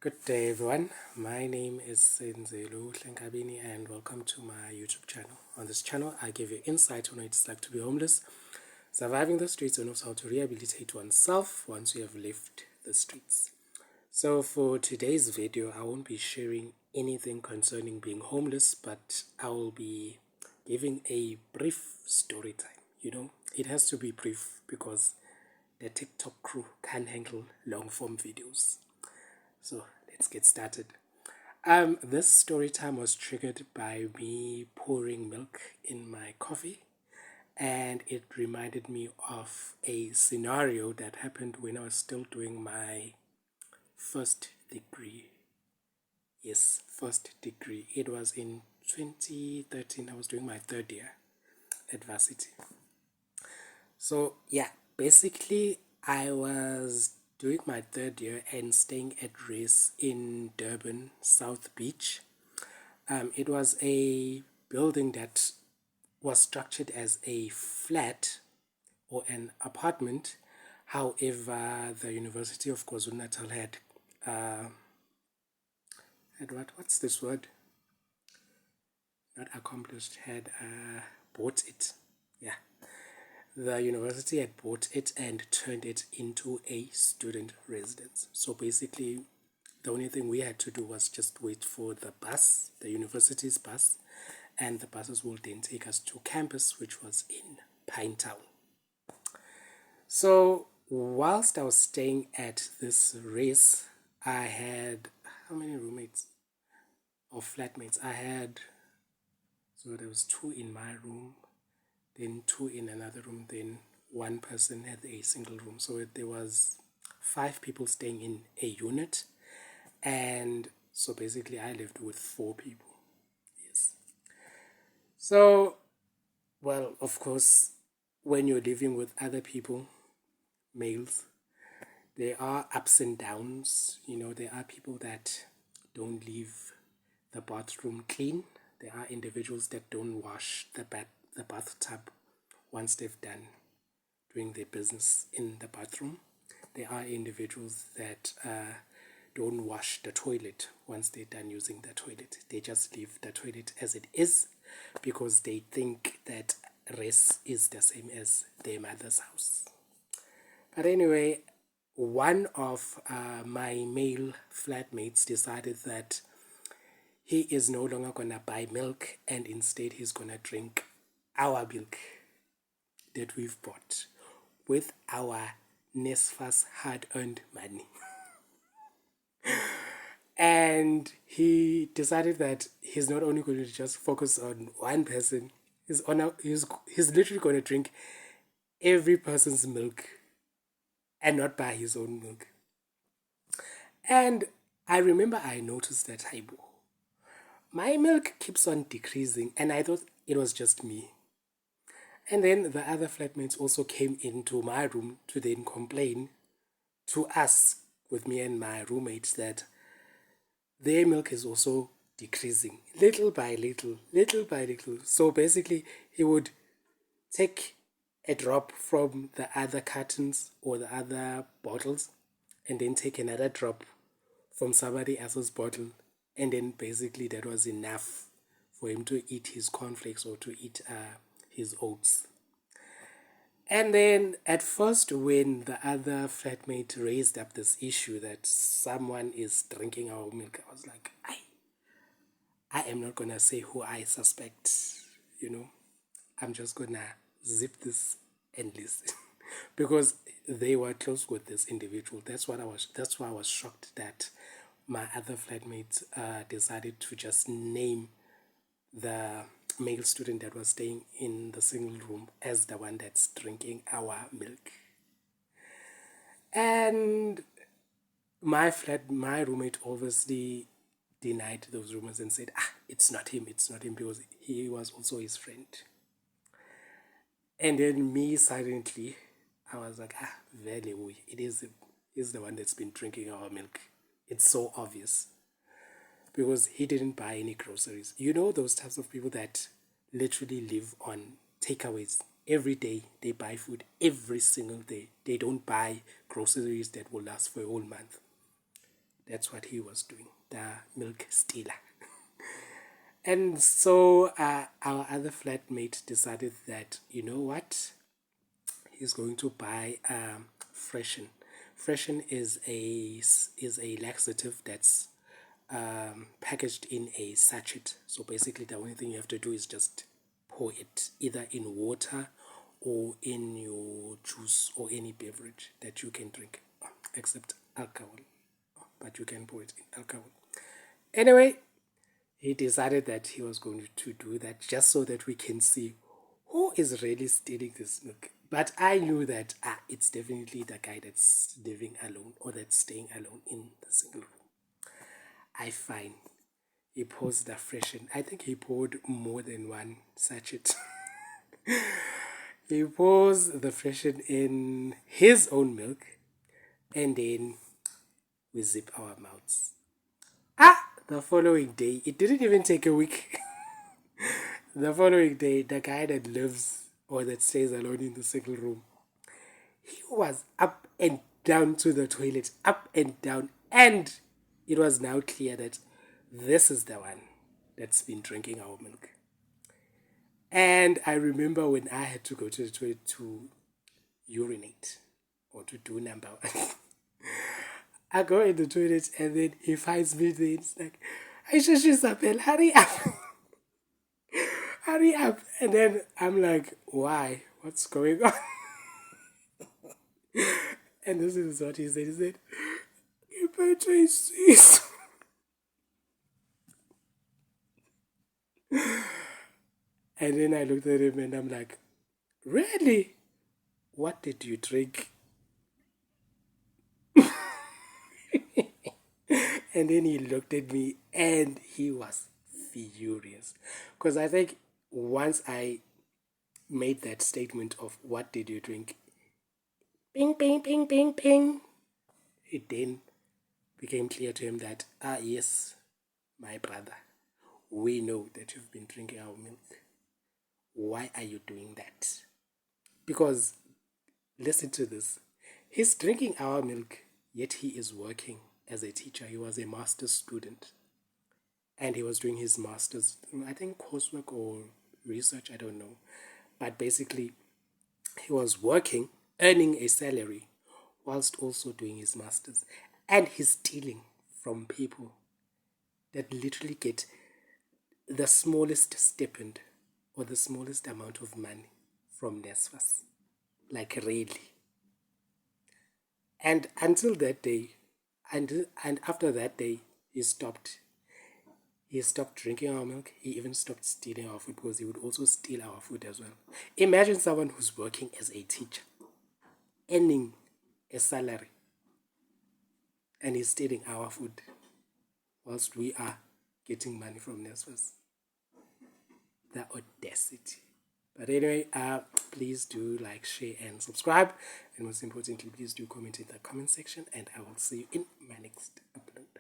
Good day, everyone. My name is Senzelu Lenkabini, and welcome to my YouTube channel. On this channel, I give you insight on what it's like to be homeless, surviving the streets, and also how to rehabilitate oneself once you have left the streets. So, for today's video, I won't be sharing anything concerning being homeless, but I will be giving a brief story time. It has to be brief because the TikTok crew can't handle long form videos. So let's get started. This story time was triggered by me pouring milk in my coffee, and it reminded me of a scenario that happened when I was still doing my first degree. Yes, first degree. It was in 2013. I was doing my third year at varsity. So yeah, basically I was doing my third year and staying at Res in Durban, South Beach. It was a building that was structured as a flat or an apartment. However, the University of KwaZulu-Natal had what's this word? Not accomplished, had bought it. Yeah. The university had bought it and turned it into a student residence. So basically, the only thing we had to do was just wait for the bus, the university's bus, and the buses will then take us to campus, which was in Pinetown. So whilst I was staying at this race, I had how many roommates or flatmates? So there was two in my room, then two in another room, then one person had a single room. So there was 5 people staying in a unit, and so basically I lived with 4 people. Yes. So, well, of course, when you're living with other people, males, there are ups and downs. There are people that don't leave the bathroom clean. There are individuals that don't wash the bathtub once they've done doing their business in the bathroom. There are individuals that don't wash the toilet once they're done using the toilet. They just leave the toilet as it is because they think that rest is the same as their mother's house. But anyway, one of my male flatmates decided that he is no longer going to buy milk and instead he's going to drink our milk that we've bought with our NSFAS hard-earned money. And he decided that he's not only going to just focus on one person, he's literally going to drink every person's milk and not buy his own milk. And I remember I noticed that my milk keeps on decreasing, and I thought it was just me. And then the other flatmates also came into my room to then complain to us, with me and my roommates, that their milk is also decreasing little by little, little by little. So basically, he would take a drop from the other cartons or the other bottles and then take another drop from somebody else's bottle, and then basically that was enough for him to eat his cornflakes or to eat his oats. And then at first, when the other flatmate raised up this issue that someone is drinking our milk, I was like, I am not gonna say who I suspect, I'm just gonna zip this and listen. Because they were close with this individual. That's why I was shocked that my other flatmates decided to just name the male student that was staying in the single room as the one that's drinking our milk. And my roommate obviously denied those rumors and said, it's not him, because he was also his friend. And then me silently, I was like, very it is him. He's the one that's been drinking our milk. It's so obvious. Because he didn't buy any groceries. Those types of people that literally live on takeaways. Every day they buy food, every single day. They don't buy groceries that will last for a whole month. That's what he was doing, the milk stealer. And so our other flatmate decided that, you know what, he's going to buy Freshen. Freshen is a laxative that's packaged in a sachet. So basically, the only thing you have to do is just pour it either in water or in your juice or any beverage that you can drink, except alcohol. But you can pour it in alcohol. Anyway, he decided that he was going to do that just so that we can see who is really stealing this milk. But I knew that it's definitely the guy that's living alone or that's staying alone in the single room. I find he pours the freshen. I think he poured more than one sachet. He pours the freshen in his own milk, and then we zip our mouths. The following day, it didn't even take a week. The following day, the guy that lives or that stays alone in the single room, he was up and down to the toilet, up and down, and it was now clear that this is the one that's been drinking our milk. And I remember when I had to go to the toilet to urinate or to do number one. I go in the toilet and then he finds me there. It's like, Aisha Isabel, hurry up. Hurry up. And then I'm like, why? What's going on? And this is what he said. He said, you better cease. And then I looked at him and I'm like, really? What did you drink? And then he looked at me and he was furious. Because I think once I made that statement of what did you drink? Ping, ping, ping, ping, ping. It then became clear to him that, yes, my brother, we know that you've been drinking our milk. Why are you doing that? Because, listen to this. He's drinking our milk, yet he is working as a teacher. He was a master's student. And he was doing his master's, I think coursework or research, I don't know. But basically, he was working, earning a salary, whilst also doing his master's. And he's stealing from people that literally get the smallest stipend or the smallest amount of money from NSFAS. Like really. And until that day, and after that day, he stopped. He stopped drinking our milk. He even stopped stealing our food because he would also steal our food as well. Imagine someone who's working as a teacher, earning a salary, and he's stealing our food whilst we are getting money from NSFAS. The audacity. But anyway, please do like, share, and subscribe. And most importantly, please do comment in the comment section. And I will see you in my next upload.